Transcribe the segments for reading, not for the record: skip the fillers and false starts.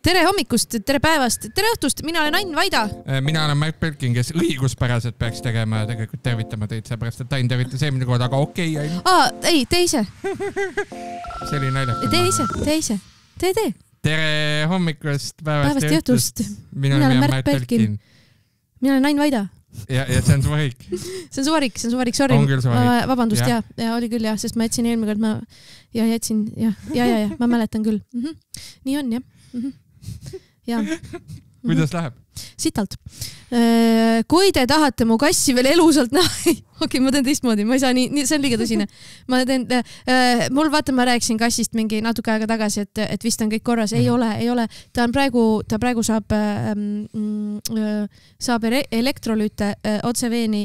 Tere hommikust, tere päevast, tere õhtust, mina olen Ain Vaida. Mina olen Märt Belkin, kes õiguspäraselt peaks tegema ja tegelikult tervitama teid, seepärast, et Ain tervitas eelmine kord, aga okei, Ain. Ei, tee ise. See oli naljakas. Tee ise. Tee. Tere hommikust, päevast ja õhtust. Mina olen Märt Belkin. Mina olen Ain Vaida. Ja see on suvarik. See on suvarik, sorry. On küll suvarik. Vabandust, ja oli küll jah, sest ma jätsin eelmine kord, ma mäletan küll. Nii on, jah. Ja. Kuidas läheb? Sitalt. Kui te tahate mu kassi veel elusalt näha, okei, ma teen teistmoodi, ma ei saa nii, see on liiga tõsine. Mul ma rääkisin kassist mingi natuke aega tagasi, et vist on kõik korras. Ei ole. Ta praegu saab elektrolüüte otseveeni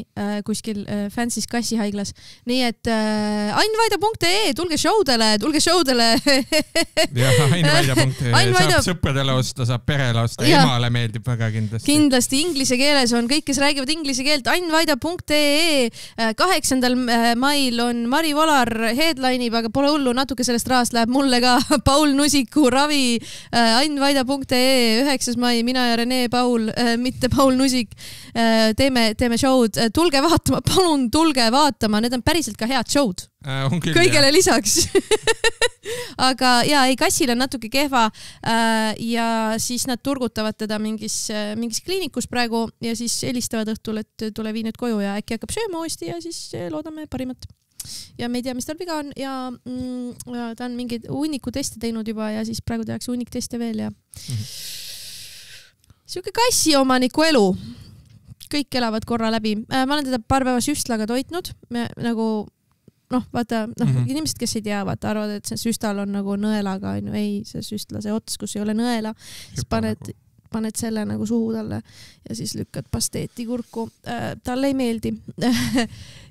kuskil Fancy's kassihaiglas. Nii et ainvaida.ee, tulge showdele. Jah, ainvaida.ee saab sõpradele osta, saab perele osta, emale meeldib väga kindlasti. Kindlasti inglise keeles on kõik, kes räägivad inglise keelt, ainvaida.ee. 8. mail on Mari Volar headline'ib, aga pole hullu, natuke sellest rahast läheb mulle ka. Paul Nusiku ravi, ainvaida.ee, 9. mai, mina ja Rene Paul, mitte Paul Nusik. Teeme show'd, tulge vaatama, palun tulge vaatama, need on päriselt ka head show'd. Kõigele lisaks. Aga kassil on natuke kehva ja siis nad turgutavad teda mingis kliinikus praegu ja siis helistavad õhtul, et tule vii nüüd koju ja äkki hakkab sööma uuesti ja siis loodame parimat. Ja me ei tea, mis tal viga on ja ta on mingid hunniku teste teinud juba ja siis praegu tehakse hunnik teste veel ja siuke kassi omaniku elu. Kõik elavad korra läbi. Ma olen teda paar päeva süstlaga toitnud. Inimesed, kes ei tea, arvavad, et see süstal on nagu nõelaga, ei, see süstla, see ots, kus ei ole nõela, siis paned selle nagu suhu talle ja siis lükkad pasteeti kurku. Talle ei meeldi.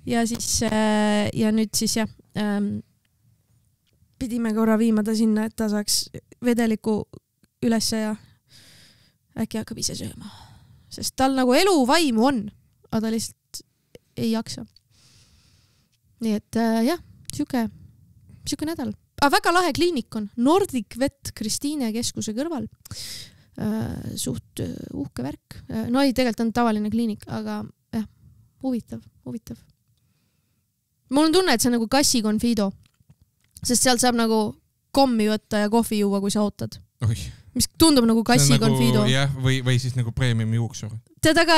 Ja siis, ja nüüd siis pidime korra viima ta sinna, et ta saaks vedeliku ülesse ja äkki hakkab ise sööma. Sest tal nagu eluvaimu on, aga ta lihtsalt ei jaksa. Nii et siuke nädal. Väga lahe kliinik on. Nordic Vet Kristiine keskuse kõrval. Suht uhke värk. No ei, tegelikult on tavaline kliinik, aga huvitav. Mul on tunne, et see on nagu kassi konfiido. Sest sealt saab nagu kommi võtta ja kohvi juua, kui sa ootad. Mis tundub nagu kassi konfiido. Jah, või siis nagu premium juuksur. Aga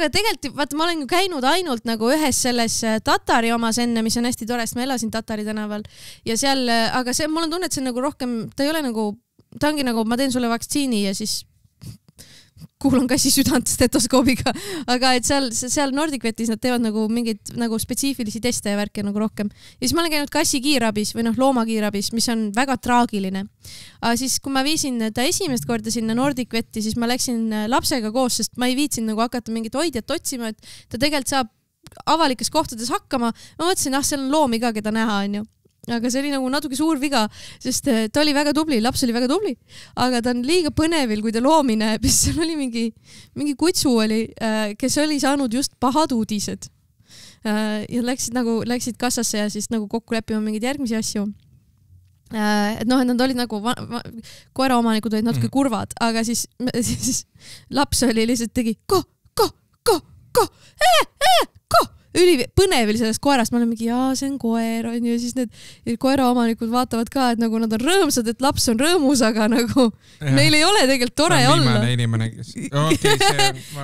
tegelikult, ma olen käinud ainult nagu ühes selles Tatari omas enne, mis on hästi tore, sest ma elasin Tatari tänaval ja seal, aga mul on tunne, et see on nagu rohkem, ta ei ole nagu, ta ongi nagu, ma teen sulle vaktsiini ja siis kuulan kassi südant stetoskoobiga, aga et seal Nordic Vetis nad teevad nagu mingeid nagu spetsiifilisi teste ja värke nagu rohkem. Ja siis ma olen käinud kassi kiirabis või looma kiirabis, mis on väga traagiline. Aga siis, kui ma viisin ta esimest korda sinna Nordic Veti, siis ma läksin lapsega koos, sest ma ei viitsin nagu hakata mingit hoidjat otsima, et ta tegelikult saab avalikes kohtades hakkama. Ma mõtlesin, seal on loomi ka, keda näha, on ju. Aga see oli nagu natuke suur viga, sest ta oli väga tubli, laps oli väga tubli, aga ta on liiga põnevil, kui ta loomi näeb, siis seal oli mingi kutsu oli, kes oli saanud just pahad uudised. Ja läksid kassasse ja siis nagu kokku leppima mingeid järgmisi asju. Et nad olid nagu, koeraomanikud olid natuke kurvad, aga siis laps oli lihtsalt tegi üli põnevil sellest koerast, ma olen mingi, see on koer, on ju, siis need koeraomanikud vaatavad ka, et nagu nad on rõõmsad, et laps on rõõmus, aga nagu neil ei ole tegelikult tore olla. Inimene, kes...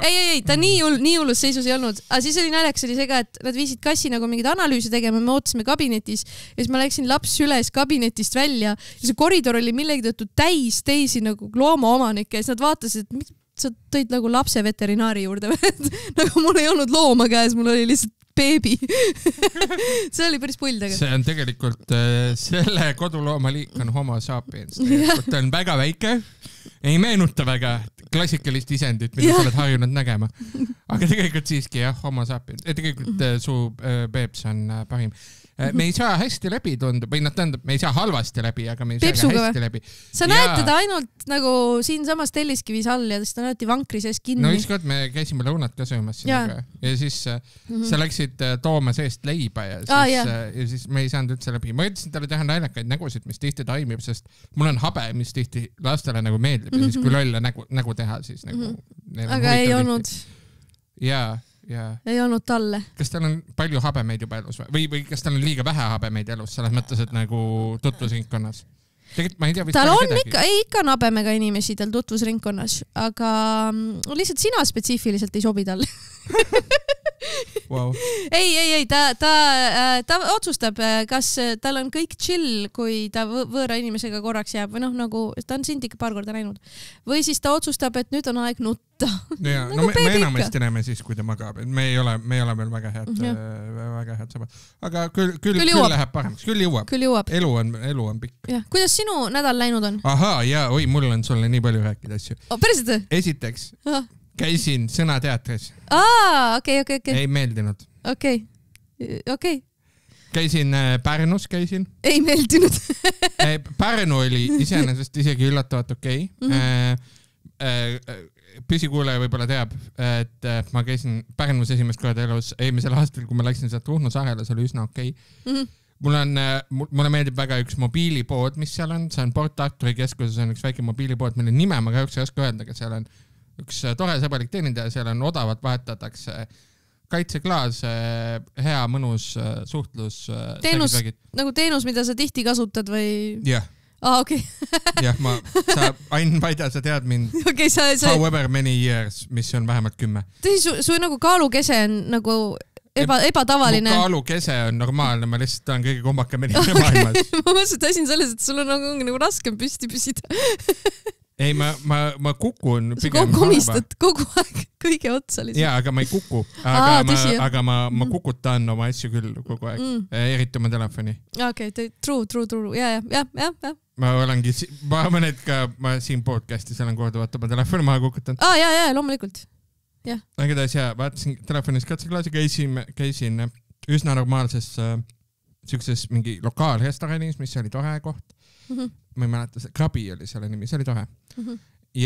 Ei, ta nii hullus seisus ei olnud. Aga siis oli naljakas oli see ka, et nad viisid kassi nagu mingid analüüse tegema, me ootasime kabinetis ja siis ma läksin laps üles kabinetist välja ja see koridor oli millegi tõttu täis teisi nagu loomaomanikke ja siis nad vaatasid, et sa tõid nagu lapse veterinaari juurde. Nagu mul ei olnud looma käes, mul oli lihtsalt beebi. See oli päris pull tegelikult. See on tegelikult, selle kodulooma liik on homo sapiens. Ta on väga väike, ei meenuta väga klassikalist isendit, mida sa oled harjunud nägema. Aga tegelikult siiski homo sapiens. Tegelikult su beebs on parim. me ei saa hästi läbi tundub, või tähendab, me ei saa halvasti läbi, aga me ei saa ka hästi läbi. Sa näed teda ainult nagu siin samas Telliskivis all ja ta näeti vankri sees kinni. No ükskord me käisime lõunat ka söömas sinuga ja siis sa läksid tooma seest leiba ja siis me ei saanud üldse läbi. Ma ütlesin talle teha naljakaid nägusid, mis tihti taimib, sest mul on habe, mis tihti lastele nagu meeldib ja siis kui lolle nägu teha, siis nagu... Aga ei olnud. Jaa. Ei olnud talle. Kas tal on palju habemeid juba elus või kas tal on liiga vähe habemeid elus, selles mõttes, et nagu tutvusringkonnas? Tegelikult ma ei tea, tal on ikka on habemega inimesi tal tutvusringkonnas, aga lihtsalt sina spetsiifiliselt ei sobi talle. Wow. Ei, ta otsustab, kas tal on kõik chill, kui ta võõra inimesega korraks jääb või nagu ta on sind ikka paar korda näinud. Või siis ta otsustab, et nüüd on aeg nutta. Ja, no me enamasti näeme siis, kui ta magab. Me ei ole veel väga head sõbrad. Aga küll läheb paremaks. Küll jõuab. Elu on pikk. Ja. Kuidas sinu nädal läinud on? Ahaa, oi, mul on sulle nii palju rääkida asju. Päriselt? Esiteks. Käisin Sõnateatris. Okei. Ei meeldinud. Okei. Käisin Pärnus. Ei meeldinud. Pärnu oli iseenesest isegi üllatavalt okei. Püsikuulaja võib-olla teab, et ma käisin Pärnus esimest korda elus eelmisel aastal, kui ma läksin sealt Ruhnu saarele, see oli üsna okei. Mulle meeldib väga üks mobiilipood, mis seal on. See on Port Arturi keskuses on üks väike mobiilipood, mille nime ma kahjuks ei oska öelda, aga seal on üks tore sõbralik teenindaja, seal on odavalt vahetatakse kaitseklaas, hea mõnus suhtlus. Nagu teenus, mida sa tihti kasutad või? Jah. Okei. Jah, Ain Vaida, sa tead mind however many years, mis on vähemalt 10. Su nagu kaalukese on nagu ebatavaline. Mu kaalukese on normaalne, ma lihtsalt olen kõige kombakam inimene maailmas. Ma mõtlesin, et asi on selles, et sul on nagu raskem püsti püsida. Ei, ma kukun pigem komistad kogu aeg kõige otsa lihtsalt. Jaa, aga ma ei kuku. Aga ma kukutan oma asju küll kogu aeg. Eriti oma telefoni. Okei, true. Ja. Ma siin podcastis olen korduvalt oma telefoni maha kukutanud. Ja, loomulikult. Aga vaatasin telefonis katseklaasi, käisin üsna normaalses siukses mingi lokaalrestoranis, mis oli tore koht. Ma ei mäleta, Krabi oli selle nimi, see oli tore.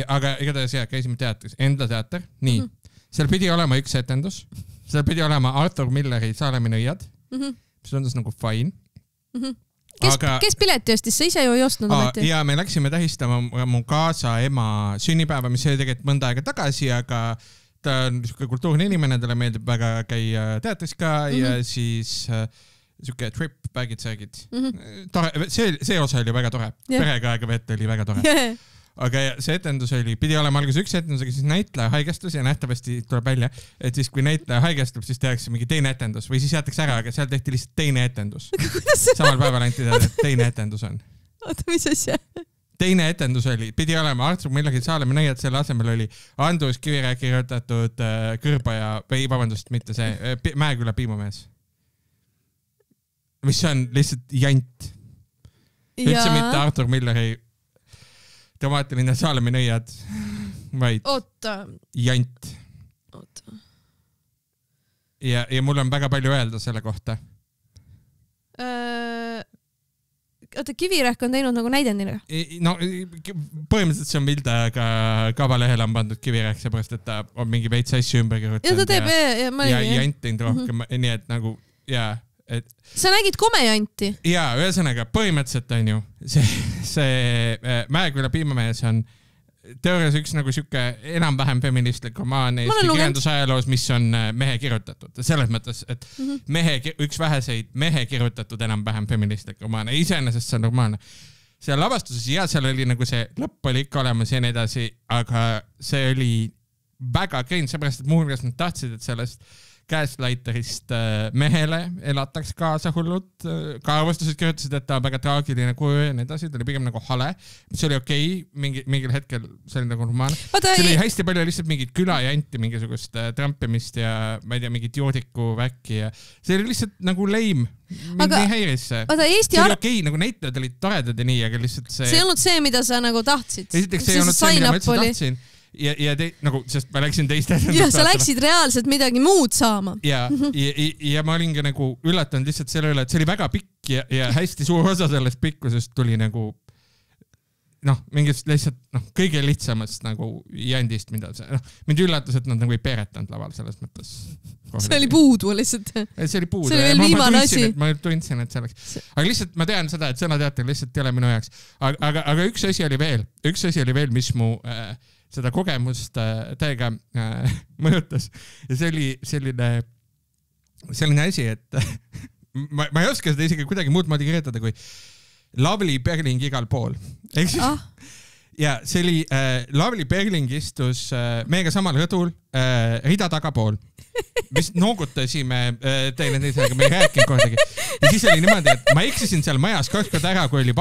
Aga igatahes käisime teatris, enda teater. Nii, seal pidi olema üks etendus. Seal pidi olema Arthur Milleri Saaremi nõiad, mis tundus nagu fine. Kes pileti ostis? Sa ise ju ei ostnud ometi? Ja me läksime tähistama mu kaasa ema sünnipäeva, mis oli tegelikult mõnda aega tagasi, aga ta on kultuurne inimene, talle meeldib väga käia teatris ka ja siis... Siuke trip, bagid-sägid. See osa oli väga tore. Perega aega vette oli väga tore. Aga see etendus pidi olema alguses üks etendus, aga siis näitleja haigestus ja nähtavasti tuleb välja, et siis kui näitleja haigestub, siis tehakse mingi teine etendus või siis jätakse ära, aga seal tehti lihtsalt teine etendus. Samal päeval anti teada, et teine etendus on. Oota, mis asja? Teine etendus pidi olema Artur Milleri Saaremi nõiad, selle asemel oli Andrus Kiviräe kirjutatud Kõrbaja, või vabandust, mitte see, Mäeküla piimamees. Mis on lihtsalt jant. Üldse mitte Artur Milleri tomaatiline Saaremi nõiad, vaid jant. Ja mul on väga palju öelda selle kohta. Kivirähk on teinud nagu näidendina? No, põhimõtteliselt see on Vilda, aga Kavalehel on pandud Kivirähk, seepärast, et ta on mingi veits asju ümber kirjutanud. Ja ta teeb, ja jant teinud rohkem, nii et nagu, jaa. Sa nägid komejanti? Jaa, ühesõnaga, põhimõtteliselt on ju, see Mäeküla piimamees on teoorias üks nagu siuke enam-vähem feministlik romaan Eesti kirjandusajaloos, mis on mehe kirjutatud. Selles mõttes, et üks väheseid mehe kirjutatud enam-vähem feministlik romaan. Iseenesest see on normaalne. Seal lavastuses, seal oli nagu see lõpp oli ikka olemas ja nii edasi, aga see oli väga krein, seepärast, et muuhulgas nad tahtsid, et sellest Gaslighterist mehele elataks kaasa hullud. Ka arvustused kirjutasid, et ta on väga traagiline kuju ja nii edasi. Ta oli pigem nagu hale. See oli okei. Mingil hetkel see oli nagu normaalne. See oli hästi palju lihtsalt mingid külajanti, mingisugust trampimist ja ma ei tea, mingit joodiku väkki. Ja see oli lihtsalt nagu leim. Mind ei häiris see. See oli okei, nagu näitlejad olid toredad ja nii, aga lihtsalt see... See ei olnud see, mida sa nagu tahtsid. Esiteks see ei olnud see, mida ma üldse tahtsin. ja nagu, sest ma läksin teist etendust. Ja sa läksid reaalselt midagi muud saama. Ja ma olin ka nagu üllatanud lihtsalt selle üle, et see oli väga pikk ja hästi suur osa sellest pikkusest tuli nagu mingist lihtsalt kõige lihtsamast nagu jändist, mida mind üllatas, et nad nagu ei peeretanud laval selles mõttes. See oli puudu lihtsalt. See oli puudu. See oli veel viimane asi. Ma tundsin, et see oleks. Aga lihtsalt ma tean seda, et sõnateater lihtsalt ei ole minu jaoks. Aga üks asi oli veel, mis mu seda kogemust täiega mõjutas. Ja see oli selline asi, et ma ei oska seda isegi kuidagi muud moodi kirjetada kui Lavly Perling igal pool. Ja see oli, Lavly Perling istus meiega samal rõdul rida tagapool. Mis noogutasime teineteisega, me ei rääkinud kordagi. Ja siis oli niimoodi, et ma eksisin seal majas kord ära, kui oli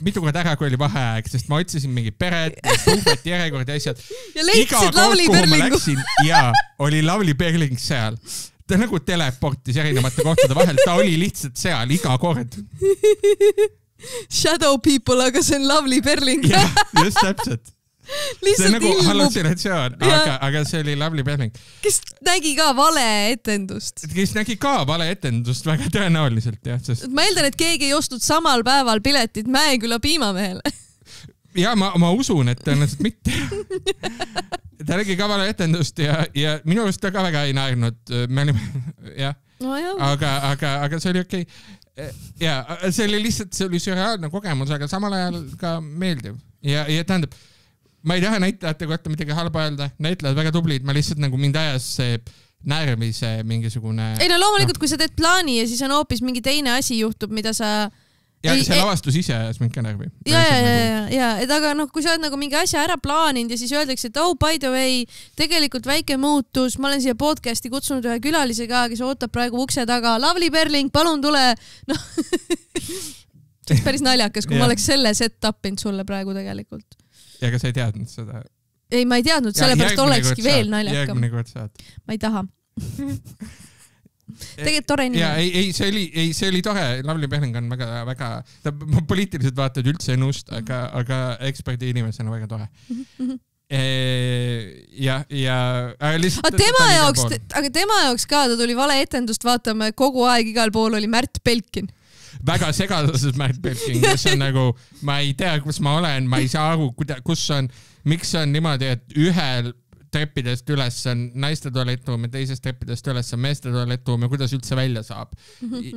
mitu kord ära, kui oli vaheaeg, sest ma otsisin mingi peret, puhvet, järjekord ja asjad. Ja leidsid Lavly Perlingu. Ja oli Lavly Perling seal. Ta nagu teleportis erinevate kohtade vahel, ta oli lihtsalt seal iga kord. Shadow people, aga see on Lavly Perling. Jah, just täpselt. See on nagu hallutsinatsioon, aga see oli Lavly Perling. Kes nägi ka vale etendust. Väga tõenäoliselt, jah. Ma eeldan, et keegi ei ostnud samal päeval piletit Mäeküla Piimamehele. Ja ma usun, et tõenäoliselt mitte. Ta nägi ka vale etendust ja minu arust ta ka väga ei naernud. Me olime, jah. No, aga see oli okei. Ja see oli lihtsalt, see oli sürreaalne kogemus, aga samal ajal ka meeldiv. Ja tähendab, ma ei taha näitlejate kohta midagi halba öelda, näitlejad väga tublid, ma lihtsalt nagu mind ajas see närmise mingisugune... Ei no loomulikult, kui sa teed plaani ja siis on hoopis mingi teine asi juhtub, mida sa... Ja see lavastus ise ajas mind ka närvi. Ja, et aga kui sa oled nagu mingi asja ära plaaninud ja siis öeldakse, et by the way, tegelikult väike muutus, ma olen siia podcasti kutsunud ühe külalisega, kes ootab praegu ukse taga, Lavly Perling, palun tule. See on päris naljakas, kui ma oleks selle set-up'inud sulle praegu tegelikult. Ja aga sa ei teadnud seda? Ei, ma ei teadnud, sellepärast olekski veel naljakam. Järgmine kord saad. Ma ei taha. Tegelikult tore inimene. See oli tore. Lavly Perling on väga, ma poliitiliselt vaatad üldse ennust, aga eksperdi inimesena väga tore. Aga tema jaoks ka, ta tuli vale etendust vaatama, kogu aeg igal pool oli Märt Belkin. Väga segaduses Märt Belkin, kes on nagu, ma ei tea, kus ma olen, ma ei saa aru, kus on, miks on niimoodi, et ühel treppidest üles on naiste tualetuum ja teisest treppidest üles on meeste tualetuum ja kuidas üldse välja saab.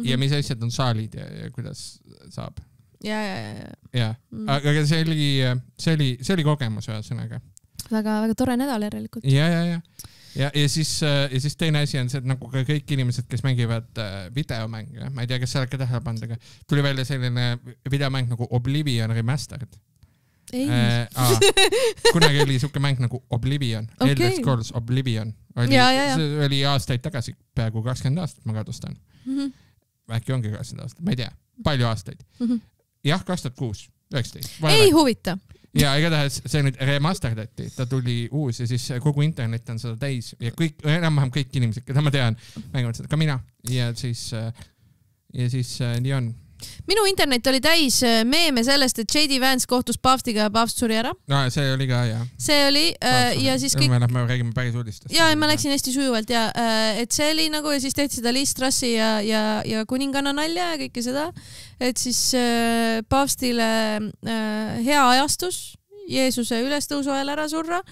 Ja mis asjad on saalid ja kuidas saab. Ja. Aga see oli kogemus ühesõnaga. Väga tore nädal järelikult. Ja siis teine asi on see, et nagu kõik inimesed, kes mängivad videomänge, ma ei tea, kes sellega tähele pannud, aga tuli välja selline videomäng nagu Oblivion Remastered. Kunagi oli suke mäng nagu Oblivion, Elder Scrolls Oblivion. See oli aastaid tagasi, peaaegu 20 aastat ma kadustan. Äkki ongi 20 aastat, ma ei tea, palju aastaid. Jah, 2006, 19. Ei huvita. Ja igatahes see nüüd remasterdati, ta tuli uus ja siis kogu internet on seda täis ja enam-vähem kõik inimesed, keda ma tean, mängivad seda, ka mina. Ja siis nii on. Minu internet oli täis meeme sellest, et J.D. Vance kohtus Paavstiga ja Paavst suri ära. No, see oli ka, jah. See oli ja siis kõik... Me räägime päris uudistest. Ja ma läksin hästi sujuvalt ja et see oli nagu ja siis tehti seda Liz Trussi ja kuninganna nalja ja kõike seda. Et siis Paavstile hea ajastus, Jeesuse ülestõusu ajal ära surra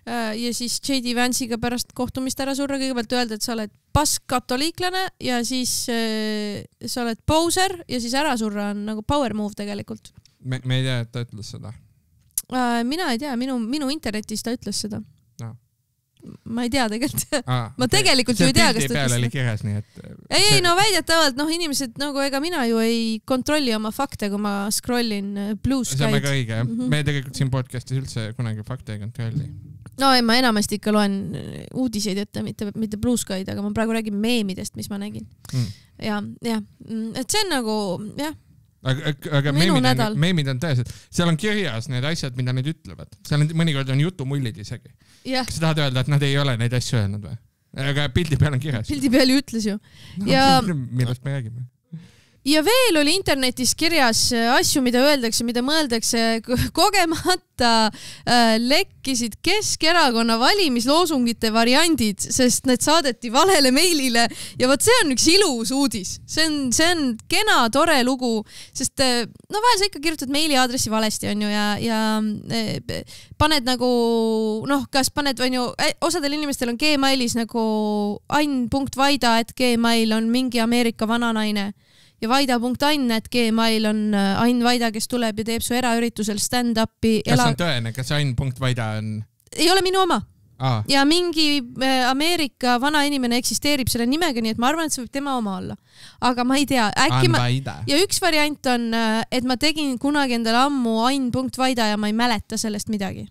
ja siis J.D. Vance'iga pärast kohtumist ära surra kõigepealt öelda, et sa oled pask katoliiklane ja siis sa oled poser ja siis ära surra on nagu power move tegelikult. Me ei tea, et ta ütles seda. Mina ei tea, minu internetis ta ütles seda. No. Ma ei tea tegelikult. Ma tegelikult ju ei tea, kas ta ütles seda. Kirjas, nii et... Ei, no väidetavalt, inimesed nagu ega mina ju ei kontrolli oma fakte, kui ma scrollin Blue Sky'd. See on väga õige. Me tegelikult siin podcastis üldse kunagi fakte ei kontrolli. No ei, ma enamasti ikka loen uudiseid ette, mitte Blue Sky'd, aga ma praegu räägin meemidest, mis ma nägin. Ja, et see on nagu, jah. Aga meemid on tõesed. Seal on kirjas need asjad, mida need ütlevad. Seal mõnikord on jutumullid isegi. Kas tahad öelda, et nad ei ole neid asju öelnud või? Aga pildi peal on kirjas. Pildi peal ju ütles ju. Millest me räägime? Ja veel oli internetis kirjas asju, mida öeldakse, mida mõeldakse kogemata lekkisid Keskerakonna valimisloosungite variandid, sest need saadeti valele meilile ja võt see on üks ilus uudis. See on kena, tore lugu, sest no vahel sa ikka kirjutad meili aadressi valesti on ju ja paned nagu, noh, kas paned, on ju, osadel inimestel on Gmailis nagu ain.vaida@gmail on mingi Ameerika vananaine. Ja vaida.ain@gmail on Ain Vaida, kes tuleb ja teeb su eraüritusel stand-upi. Kas on tõene? Kas ain.vaida on? Ei ole minu oma. Ja mingi Ameerika vana inimene eksisteerib selle nimega, nii et ma arvan, et see võib tema oma olla. Aga ma ei tea. Ja üks variant on, et ma tegin kunagi endale ammu ain.vaida ja ma ei mäleta sellest midagi.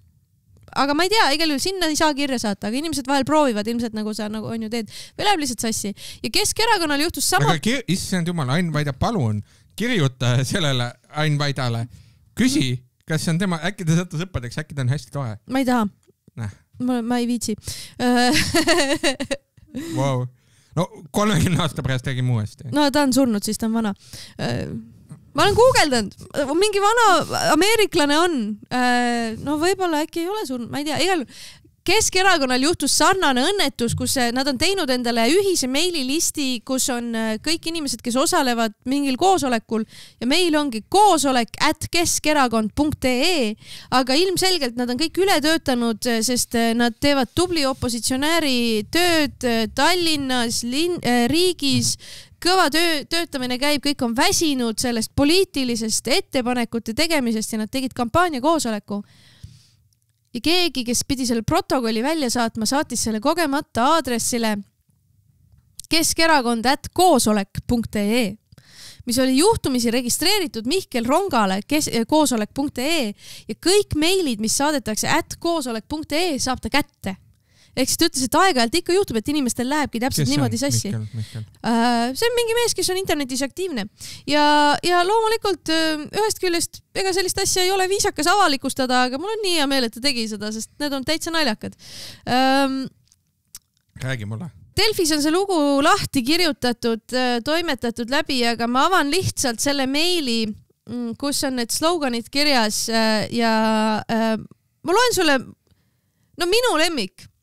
Aga ma ei tea, igal juhul sinna ei saa kirja saata, aga inimesed vahel proovivad, ilmselt nagu sa nagu on ju teed, või läheb lihtsalt sassi. Ja Keskerakonnal juhtus sama... Aga issand jumal, Ain Vaida, palun, kirjuta sellele Ain Vaidale. Küsi, kas see on tema, äkki ta sattus õppedeks, äkki ta on hästi tore. Ma ei taha. Ma ei viitsi. Wow. No 30 aasta pärast tegime uuesti. No ta on surnud, siis ta on vana. Ma olen guugeldanud, mingi vana ameeriklane on, no võib-olla äkki ei ole surnud, ma ei tea, igal Keskerakonnal juhtus sarnane õnnetus, kus nad on teinud endale ühise meililisti, kus on kõik inimesed, kes osalevad mingil koosolekul ja meil ongi koosolek@keskerakond.ee, aga ilmselgelt nad on kõik üle töötanud, sest nad teevad tubli opositsionääri tööd Tallinnas, riigis, kõva töötamine käib, kõik on väsinud sellest poliitilisest ettepanekute tegemisest ja nad tegid kampaania koosoleku. Ja keegi, kes pidi selle protokolli välja saatma, saatis selle kogemata aadressile keskerakond@koosolek.ee, mis oli juhtumisi registreeritud Mihkel Rongale koosolek.ee ja kõik meilid, mis saadetakse @koosolek.ee saab ta kätte. Ehk siis ta ütles, et aeg-ajalt ikka juhtub, et inimestel lähebki täpselt niimoodi sassi. See on mingi mees, kes on internetis aktiivne. Ja loomulikult ühest küljest ega sellist asja ei ole viisakas avalikustada, aga mul on nii hea meel, et ta tegi seda, sest need on täitsa naljakad. Räägi mulle. Delfis on see lugu lahti kirjutatud, toimetatud läbi, aga ma avan lihtsalt selle meili, kus on need sloganid kirjas ja ma loen sulle, no minu lemmik.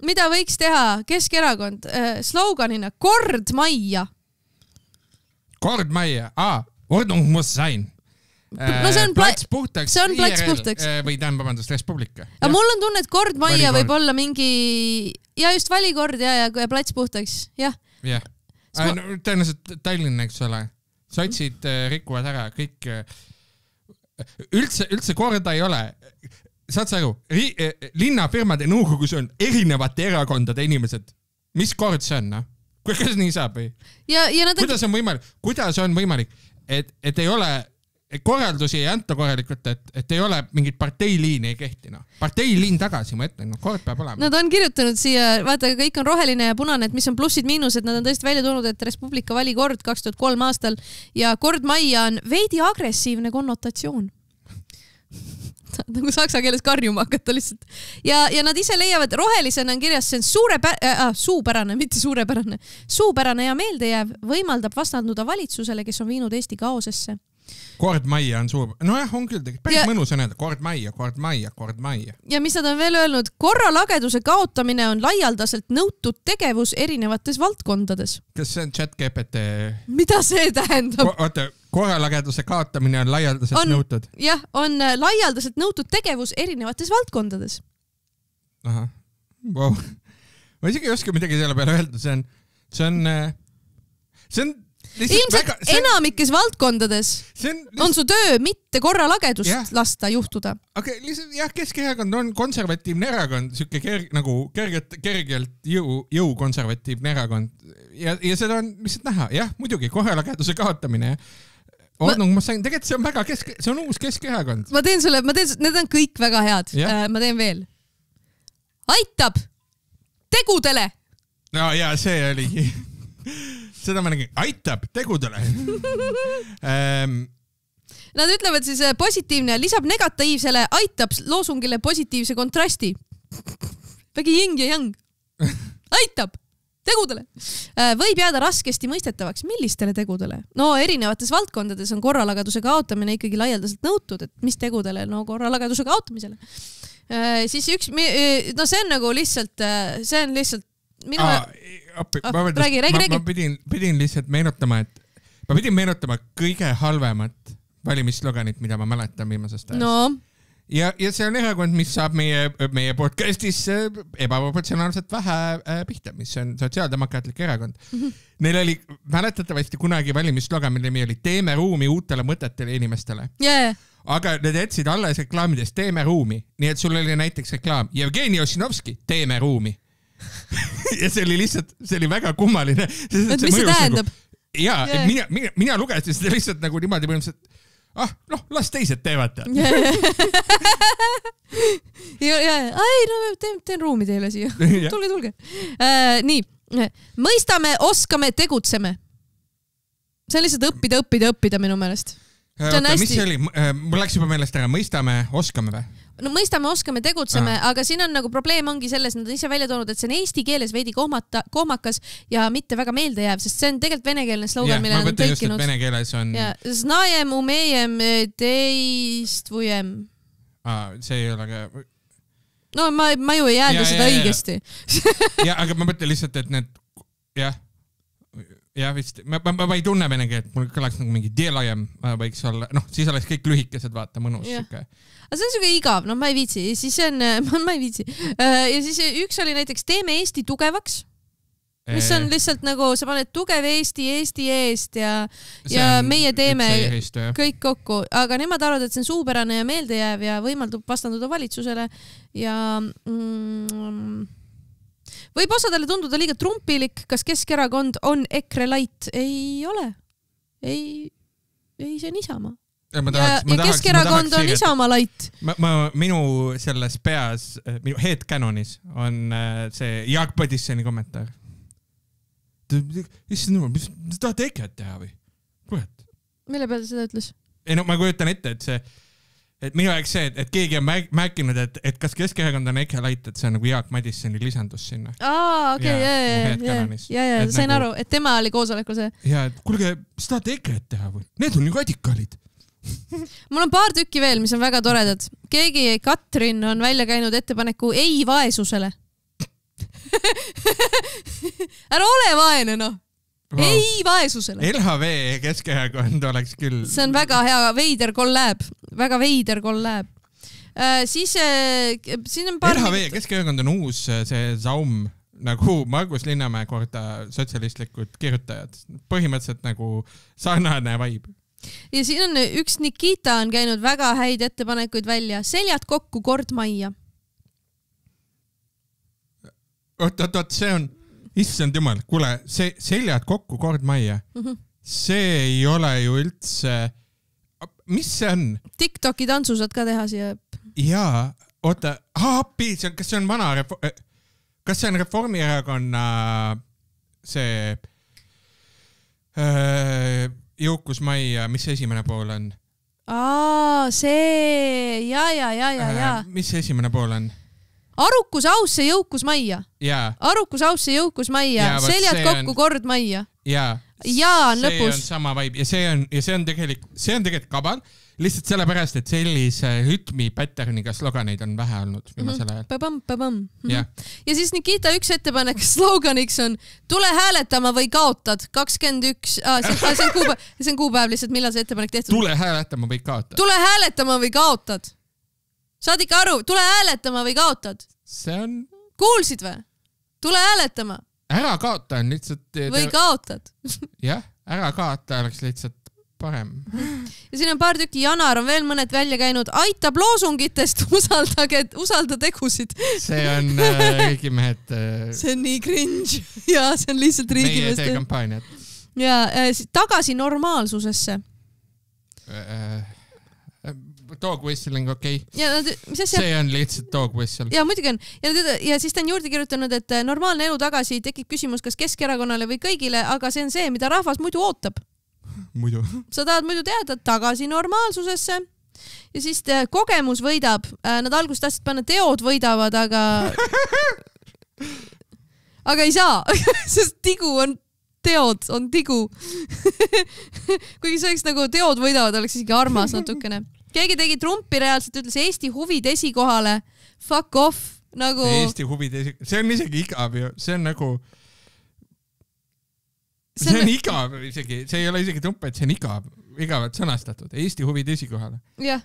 Mida võiks teha Keskerakond sloganina kord majja? Kord majja. Ordnung muss sein. No see on plats puhtaks. Või tähendab, Respublika. Ja mul on tunne, et kord majja võib olla mingi... Ja just valikord ja plats puhtaks. Jah. Tõenäoliselt Tallinn, eks ole. Sotsid rikuvad ära kõik... Üldse korda ei ole... Saad sa aru, linnafirmade nõukogus on erinevate erakondade inimesed. Mis kord see on? Kuidas nii saab? Kuidas on võimalik, et ei ole korraldusi ei anta korralikult, et ei ole mingit parteiliini ei kehti. Parteiliin tagasi, ma ütlen, kord peab olema. Nad on kirjutanud siia, vaata, kõik on roheline ja punane, et mis on plussid, miinused, nad on tõesti välja toonud, et Respublika valikord 2003 aastal ja kord majja on veidi agressiivne konnotatsioon. Nagu saksa keeles karjuma hakata lihtsalt. Ja nad ise leiavad, rohelisena on kirjas, see on suupärane, mitte suurepärane. Suupärane ja meeldejääv võimaldab vastanduda valitsusele, kes on viinud Eesti kaosesse. Kord majja on suur. Nojah, on küll päris mõnus on öelda. Kord majja. Ja mis nad on veel öelnud? Korralageduse kaotamine on laialdaselt nõutud tegevus erinevates valdkondades. Kas see on ChatGPT? Mida see tähendab? Oota, korralageduse kaotamine on laialdaselt nõutud? Jah, on laialdaselt nõutud tegevus erinevates valdkondades. Aha. Wow. Ma isegi ei oska midagi selle peale öelda. See on ilmselt enamikes valdkondades on su töö mitte korralagedust lasta juhtuda. Aga jah, Keskerakond on konservatiivne erakond, siuke kergelt jõukonservatiivne erakond ja seda on lihtsalt näha. Jah, muidugi korralageduse kaotamine. Tegelikult see on väga see on uus Keskerakond. Ma teen sulle, need on kõik väga head. Ma teen veel. Aitab tegudele. No ja see oli... Seda ma nägin, aitab tegudele. Nad ütlevad siis positiivne, lisab negatiivsele, aitab loosungile positiivse kontrasti. Vägi jing ja jang. Aitab. tegudele. Võib jääda raskesti mõistetavaks, millistele tegudele? No erinevates valdkondades on korralagaduse kaotamine ikkagi laialdaselt nõutud, et mis tegudele? No korralagaduse kaotamisele. Siis üks, no see on nagu lihtsalt, minu... Räägi. Ma pidin lihtsalt meenutama, kõige halvemat valimisloganit, mida ma mäletan viimasest ajast. No. Ja see on erakond, mis saab meie podcastis ebaproportsionaalselt vähe pihta, mis on sotsiaaldemokraatlik erakond. Neil oli mäletatavasti kunagi valimislogan, mille nimi oli Teeme ruumi uutele mõtetele inimestele. Yeah. Aga need jätsid alles reklaamides Teeme ruumi. Nii et sul oli näiteks reklaam Jevgeni Ossinovski, Teeme ruumi. Ja see oli väga kummaline. Et mis see tähendab? Ja mina lugesin seda lihtsalt nagu niimoodi põhimõtteliselt las teised teevad. Teen ruumi teile siia. Tulge. Nii, mõistame, oskame, tegutseme. See on lihtsalt õppida minu meelest. Mis see oli? Mul läks juba meelest ära. Mõistame, oskame või? No mõistame, oskame, tegutseme, aga siin on nagu probleem ongi selles, nad on ise välja toonud, et see on eesti keeles veidi kohmakas ja mitte väga meelde jääb, sest see on tegelikult venekeelne slogan, mille nad on tõlkinud. Vene keeles on... Znajem, umejem, teistvujem. See ei ole ka... No ma ju ei jäälda seda õigesti. Aga ma mõtlen lihtsalt, et need... Ja vist, ma ei tunne vene keelt, mul kõlaks nagu mingi delajem võiks olla, siis oleks kõik lühikesed, vaata, mõnus. Aga see on siuke igav, ma ei viitsi, siis on, ma ei viitsi. Ja siis üks oli näiteks Teeme Eesti tugevaks, mis on lihtsalt nagu, sa paned tugev Eesti eest ja meie teeme kõik kokku, aga nemad arvavad, et see on suupärane ja meeldejääv ja võimaldub vastanduda valitsusele ja... Võib osadele tunduda liiga trumpilik, kas Keskerakond on EKRE light? Ei ole. Ei, see on Isamaa. Ja Keskerakond on Isamaa light. Minu selles peas, minu headcanonis on see Jaak Padissoni kommentaar. Mis tahate EKRE-t teha või? Kurat. Mille peale seda ütles? Ei, ma kujutan ette, et see... Et minu aeg see, et keegi on märkinud, et kas Keskerakond on EKRE light, et see on nagu Jaak Madissoni lisandus sinna. Ja, sain aru, et tema oli koosolekul see. Ja, et kuulge, mis tahate EKRE-t teha või? Need on ju radikaalid. Mul on paar tükki veel, mis on väga toredad. Keegi, Katrin, on välja käinud ettepaneku ei vaesusele. Ära ole vaene, noh. Ei vaesusele. LHV Keskerakond oleks küll. See on väga hea veider kollääb. Väga veider kollääb. Siis siin on paar... LHV Keskerakond on uus see Zaum, nagu Margus Linnamäe korda sotsialistlikud kirjutajad. Põhimõtteliselt nagu sarnane vibe. Ja siin on üks Nikita on käinud väga häid ettepanekuid välja. Seljad kokku kord majja. Oot, see on... Issand jumal, kuule, see seljad kokku kord majja. See ei ole ju üldse... Mis see on? TikToki tantsu saad ka teha siia. Jaa, oota, appi, kas see on vana... Kas see on Reformierakonna see jõukusmajja, mis esimene pool on? See, ja. Mis esimene pool on? Arukus ausse jõukus majja. Arukus ausse jõukus majja. Seljad kokku kord majja. Ja lõpus. See on sama vibe ja see on tegelikult kabal, lihtsalt sellepärast, et sellise rütmi patterniga sloganeid on vähe olnud viimasel ajal. Ja siis Nikita üks ettepanek sloganiks on tule hääletama või kaotad 21. See on kuupäev lihtsalt, millal see ettepanek tehtud. Tule hääletama või kaotad. Tule hääletama või kaotad. Saad ikka aru, tule hääletama või kaotad? See on... Kuulsid või? Tule hääletama. Ära kaota on lihtsalt... Või kaotad. Jah, ära kaota oleks lihtsalt parem. Ja siin on paar tükki, Janar on veel mõned välja käinud. Aitab loosungitest, usalda tegusid. See on riigimehed... See on nii cringe. Ja see on lihtsalt riigimehed. Meie kampaaniad. Ja tagasi normaalsusesse. Dog whistling, okei. Okay. See on lihtsalt dog whistle. Ja muidugi on. Ja siis ta on juurde kirjutanud, et normaalne elu tagasi tekib küsimus, kas Keskerakonnale või kõigile, aga see on see, mida rahvas muidu ootab. Muidu. Sa tahad muidu teada tagasi normaalsusesse ja siis kogemus võidab. Nad alguses tahtsid panna teod võidavad, aga aga ei saa, sest tigu on teod, on tigu. Kuigi see oleks nagu teod võidavad, oleks isegi armas natukene. Keegi tegi Trumpi reaalselt, ütles Eesti huvid esikohale. Fuck off. Nagu... Eesti huvid esikohale. See on isegi igav ju. See on nagu... See on igav isegi. See ei ole isegi Trump, et see on igavalt sõnastatud. Eesti huvid esikohale. Jah.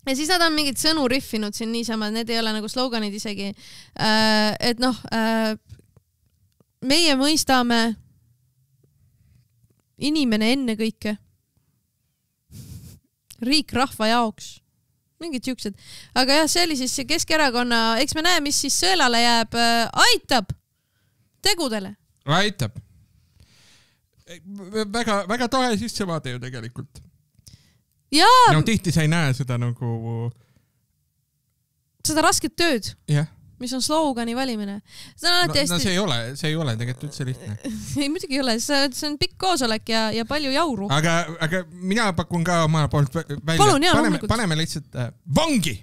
Ja siis nad on mingid sõnu riffinud siin niisama, need ei ole nagu sloganid isegi. Et noh, meie mõistame inimene enne kõike. Riik rahva jaoks. Mingid siuksed. Aga jah, see oli siis Keskerakonna, eks me näe, mis siis sõelale jääb. Aitab tegudele. Aitab. Väga tore sissevaade ju tegelikult. Jaa. No tihti sa ei näe seda nagu... Seda rasket tööd. Jah. Mis on slogani valimine. No see ei ole tegelikult üldse lihtne. Ei, muidugi ei ole, see on pikk koosolek ja palju jauru. Aga mina pakun ka oma poolt välja. Palun, jah, paneme lihtsalt vangi.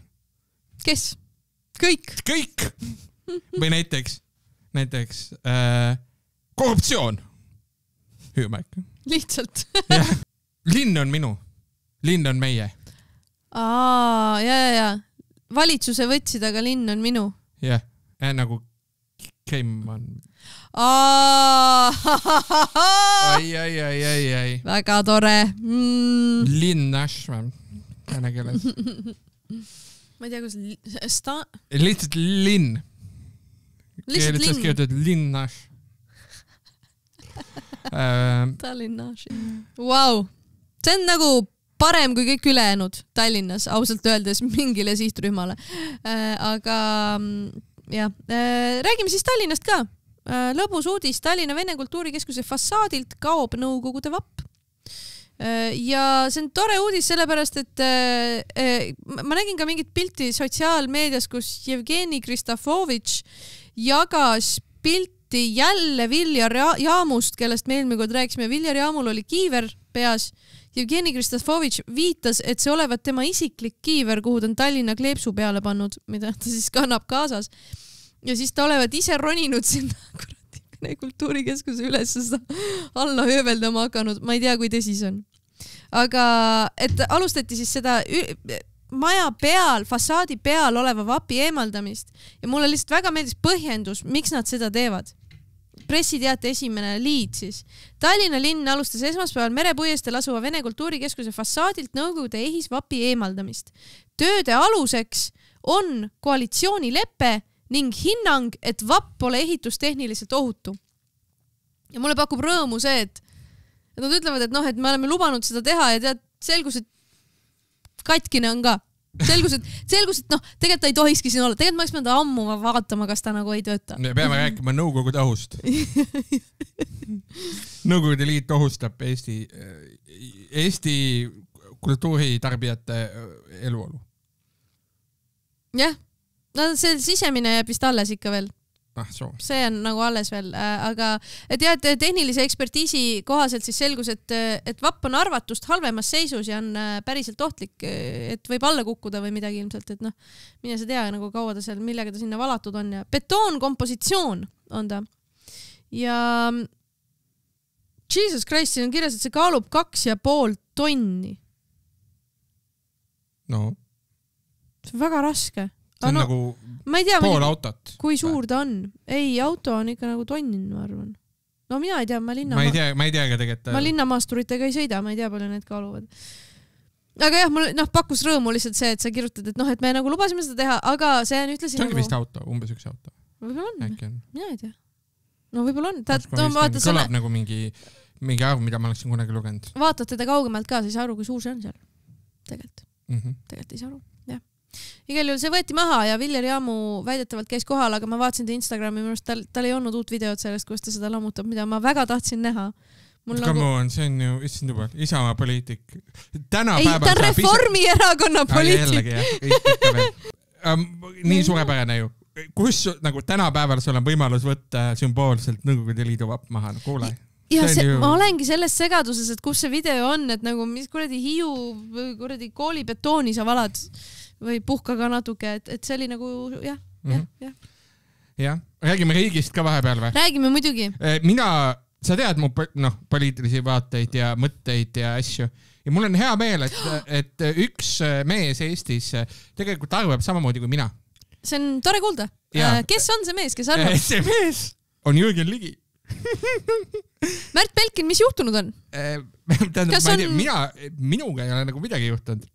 Kes? Kõik. Või näiteks korruptsioon. Hüümärk. Lihtsalt. Linn on minu. Linn on meie. Ja. Valitsuse võtsid, aga linn on minu. Jah, nagu Keim on. Ai. Väga tore. Linnaš, kääne keeles. Ma ei tea, kus... Lihtsalt linn. Lihtsalt linn. Kirjutad Linnaš. Tallinnaš. Wow. See on nagu parem kui kõik ülejäänud Tallinnas, ausalt öeldes mingile sihtrühmale. Aga jah, räägime siis Tallinnast ka. Lõbus uudis Tallinna Vene Kultuurikeskuse fassaadilt kaob Nõukogude vapp. Ja see on tore uudis sellepärast, et ma nägin ka mingit pilti sotsiaalmeedias, kus Jevgeni Kristofovitš jagas pilti jälle Viljar Jaamust, kellest me eelmine kord rääkisime. Viljar Jaamul oli kiiver peas. Jevgeni Kristofovitš viitas, et see olevat tema isiklik kiiver, kuhu ta on Tallinna kleepsu peale pannud, mida ta siis kannab kaasas. Ja siis ta olevat ise roninud sinna kultuurikeskuse üles seda alla hööveldama hakanud. Ma ei tea, kui tõsi see on. Aga et alustati siis seda maja peal, fassaadi peal oleva vapi eemaldamist ja mulle lihtsalt väga meeldis põhjendus, miks nad seda teevad. Pressiteate esimene liid siis. Tallinna linn alustas esmaspäeval Merepuiestel asuva Vene Kultuurikeskuse fassaadilt Nõukogude ehisvapi eemaldamist. Tööde aluseks on koalitsioonilepe ning hinnang, et vapp pole ehitustehniliselt ohutu. Ja mulle pakub rõõmu see, et nad ütlevad, et et me oleme lubanud seda teha ja tead, selgus, et katkine on ka. Selgus, et tegelikult ta ei tohikski siin olla. Tegelikult ma oleks pidanud ammu vaatama, kas ta nagu ei tööta. Me peame rääkima Nõukogude ohust. Nõukogude liit ohustab Eesti kultuuritarbijate eluolu. Jah, see sisemine jääb vist alles ikka veel. See on nagu alles veel, aga et tehnilise ekspertiisi kohaselt siis selgus, et vapp on arvatust halvemas seisus ja on päriselt ohtlik, et võib alla kukkuda või midagi ilmselt, et mine sa tea nagu kaua ta seal, millega ta sinna valatud on ja betoonkompositsioon on ta. Ja Jesus Christ, siin on kirjas, et see kaalub 2,5 tonni. No. See on väga raske. See on nagu ma ei tea, pool autot. Kui suur ta on? Ei, auto on ikka nagu tonnin, ma arvan. No mina ei tea, ma ei tea ka tegelikult. Ma linnamaasturitega ei sõida, ma ei tea, palju need kaaluvad. Aga jah, mul pakkus rõõmu lihtsalt see, et sa kirjutad, et me nagu lubasime seda teha, aga see on ütlesi see ongi vist auto, umbes üks auto. Võib-olla on. Mina ei tea. No võib-olla on. Kõlab nagu mingi arv, mida ma oleksin kunagi lugenud. Vaatad teda kaugemalt ka, siis aru, kui suur see on seal. Tegelikult ei saa aru. Igal juhul see võeti maha ja Viljar Jaamu väidetavalt käis kohal, aga ma vaatasin ta Instagrami, minu arust tal ei olnud uut videot sellest, kus ta seda lammutab, mida ma väga tahtsin näha. See on ju, issand juba, Isamaa poliitik. Ei, ta on Reformierakonna poliitik. Nii suurepärane ju. Kus nagu tänapäeval sul on võimalus võtta sümboolselt Nõukogude Liidu vapp maha? Kuule. Ja ma olengi selles segaduses, et kus see video on, et nagu mis kuradi Hiiu kuradi koolibetooni sa valad või puhka ka natuke, et see oli nagu jah. jah, räägime riigist ka vahepeal või? Räägime muidugi. Sa tead mu poliitilisi vaateid ja mõtteid ja asju ja mul on hea meel, et üks mees Eestis tegelikult arvab samamoodi kui mina. See on tore kuulda. Kes on see mees, kes arvab? See mees on Jürgen Ligi. Märt Belkin, mis juhtunud on? Minuga ei ole nagu midagi juhtunud.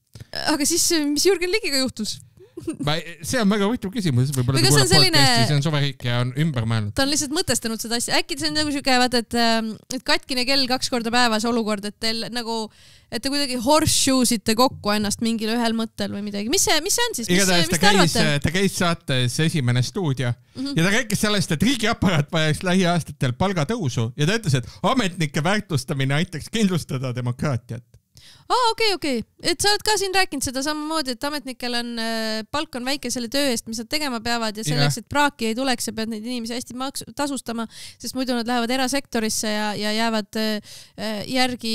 Aga siis, mis Jürgen Ligiga juhtus? See on väga huvitav küsimus, võib-olla ta kuulab podcasti, see on suveriik ja on ümber mõelnud. Ta on lihtsalt mõtestanud seda asja. Äkki see on nagu sügevad, et katkine kell 2 korda päevas olukord, et teil nagu, et te kuidagi horseshoesite kokku ennast mingil ühel mõttel või midagi. Mis see on siis? Ta käis saates Esimene stuudio ja ta rääkis sellest, et riigiaparaat vajaks lähiaastatel palgatõusu ja ta ütles, et ametnike väärtustamine aitaks kindlustada demokraatiat. Okei. Et sa oled ka siin rääkinud seda samamoodi, et ametnikel on palk on väike selle töö eest, mis nad tegema peavad ja selleks, et praaki ei tuleks, sa pead neid inimesi hästi tasustama, sest muidu nad lähevad erasektorisse ja jäävad järgi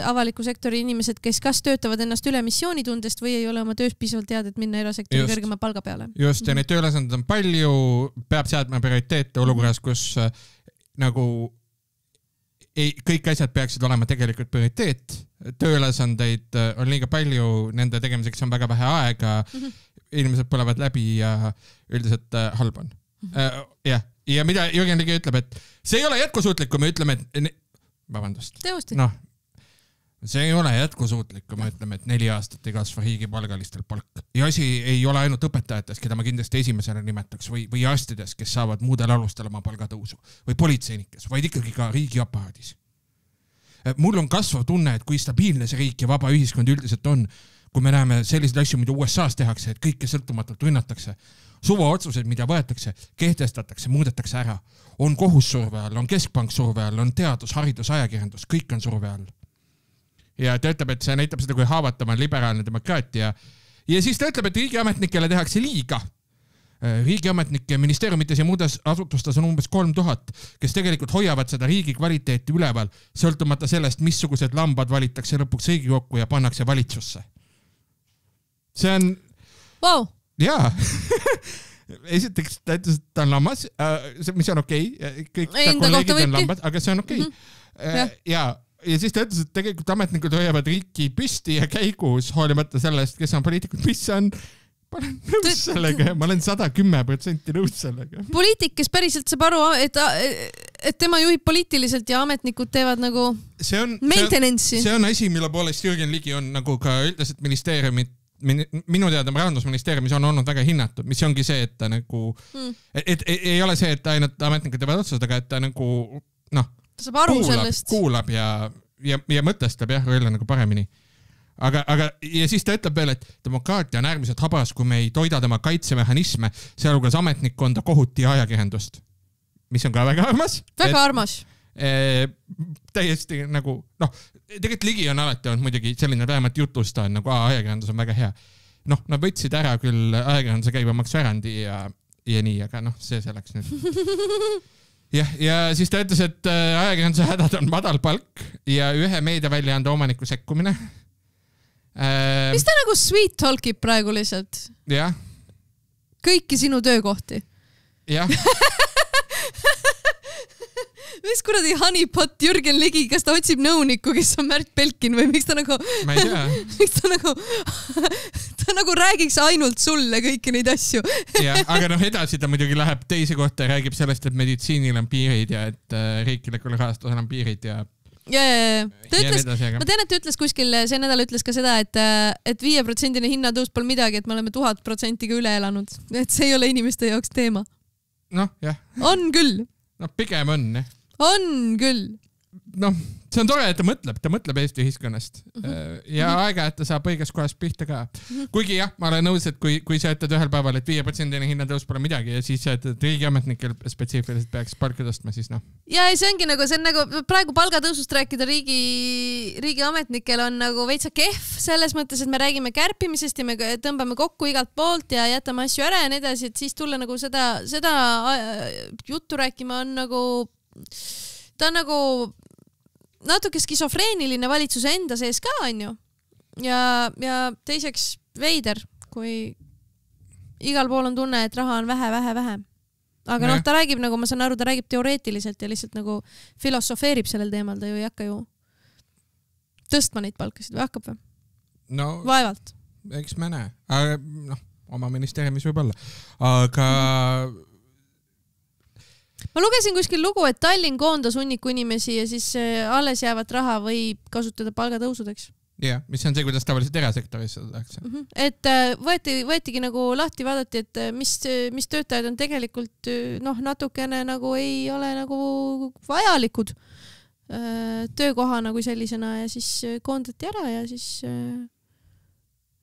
avaliku sektori inimesed, kes kas töötavad ennast üle missioonitundest või ei ole oma töös piisavalt tead, et minna erasektori kõrgema palga peale. Just, ja neid tööülesanded on palju, peab seadma prioriteete olukorras, kus nagu kõik asjad peaksid olema tegelikult prioriteet. Tööülesandeid on liiga palju, nende tegemiseks on väga vähe aega, inimesed põlevad läbi ja üldiselt halb on. Ja mida Jürgen Ligi ütleb, et see ei ole jätkusuutlik, kui me ütleme, et vabandust. See ei ole jätkusuutlik, kui me ütleme, et 4 aastat ei kasva riigipalgalistel palk. Ja asi ei ole ainult õpetajates, keda ma kindlasti esimesena nimetaks või arstides, kes saavad muudel alustel oma palgatõusu või politseinikes, vaid ikkagi ka riigiaparaadis. Mul on kasvav tunne, et kui stabiilne see riik ja vaba ühiskond üldiselt on, kui me näeme selliseid asju, mida USA-s tehakse, et kõike sõltumatult rünnatakse, suvaotsused, mida võetakse, kehtestatakse, muudetakse ära, on kohus surve all, on keskpank surve all, on teadus, haridus, ajakirjandus, kõik on surve all. Ja ta ütleb, et see näitab seda, kui haavatama on liberaalne demokraatia. Ja siis ta ütleb, et riigiametnikele tehakse liiga. Riigiametnike ministeeriumites ja muudes asutustes on umbes 3000, kes tegelikult hoiavad seda riigi kvaliteeti üleval, sõltumata sellest, missugused lambad valitakse lõpuks Riigikokku ja pannakse valitsusse. See on... Wow. Jaa. Esiteks ta ütles, et ta on lammas, mis on okei. Kõik ta kolleegid on lambad, aga see on okei. Ja siis ta ütles, et tegelikult ametnikud hoiavad riiki püsti ja käigus, hoolimata sellest, kes on poliitikud, mis on... Ma olen nõus sellega ja ma olen 110% nõus sellega. Poliitik, kes päriselt saab aru, et tema juhib poliitiliselt ja ametnikud teevad nagu maintenance'i. See on asi, mille poolest Jürgen Ligi on nagu ka üldiselt ministeeriumid, minu teada Rahandusministeeriumis on olnud väga hinnatud, mis ongi see, et ta nagu, et ei ole see, et ainult ametnikud teevad otsused, aga et ta nagu, ta saab aru sellest. Kuulab ja mõtestab rõlle nagu paremini. Aga ja siis ta ütleb veel, et demokraatia on äärmiselt habras, kui me ei toida tema kaitsemehhanisme, sealhulgas ametnikkonda, kohuti ja ajakirjandust. Mis on ka väga armas. Väga armas. Täiesti nagu, tegelikult Ligi on alati olnud muidugi selline vähemalt jutust on, nagu ajakirjandus on väga hea. Nad võtsid ära küll ajakirjanduse käibemaksvärandi ja nii, aga see selleks nüüd. Ja siis ta ütles, et ajakirjanduse hädad on madal palk ja ühe meediaväljaande omaniku sekkumine. Mis ta nagu sweet talkib praegu lihtsalt? Jah. Kõiki sinu töökohti. Jah. Mis kuradi honeypot Jürgen Ligi, kas ta otsib nõunikku, kes on Märt Belkin või miks ta nagu... Ma ei tea. Miks ta nagu räägiks ainult sulle kõiki neid asju. Ja, aga edasi ta muidugi läheb teise kohta ja räägib sellest, et meditsiinil on piirid ja et riiklikul rahastusel on piirid ja... Ta ütles, ma tean, et ta ütles kuskil, see nädal ütles ka seda, et 5% hinnatõus pole midagi, et me oleme 1000% üle elanud. Et see ei ole inimeste jaoks teema. Jah. On küll. Pigem on, jah. On küll. See on tore, et ta mõtleb Eesti ühiskonnast ja aega, et ta saab õiges kohas pihta ka. Kuigi jah, ma olen nõus, et kui sa ütled ühel päeval, et 5% hinnatõus pole midagi ja siis et riigiametnikel spetsiifiliselt peaks palka tõstma, siis Ja see ongi nagu, see on nagu praegu palgatõusust rääkida riigiametnikel on nagu veitsa kehv selles mõttes, et me räägime kärpimisest ja me tõmbame kokku igalt poolt ja jätame asju ära ja nii edasi, et siis tulla nagu seda juttu rääkima on nagu, ta on nagu natuke skisofreeniline valitsuse enda sees ka, on ju. Ja teiseks veider, kui igal pool on tunne, et raha on vähe. aga ta räägib nagu, ma saan aru, ta räägib teoreetiliselt ja lihtsalt nagu filosofeerib sellel teemal, ta ju ei hakka ju tõstma neid palkasid või hakkab või? No, vaevalt. Eks me näe. Oma ministeeriumis võib olla. Aga ma lugesin kuskil lugu, et Tallinn koondas hunniku inimesi ja siis alles jäävat raha võib kasutada palgatõusudeks. Jah, mis on see, kuidas tavaliselt erasektoris seda tehakse. Et võetigi nagu lahti vaadati, et mis töötajad on tegelikult natukene nagu ei ole nagu vajalikud töökohana kui sellisena ja siis koondati ära ja siis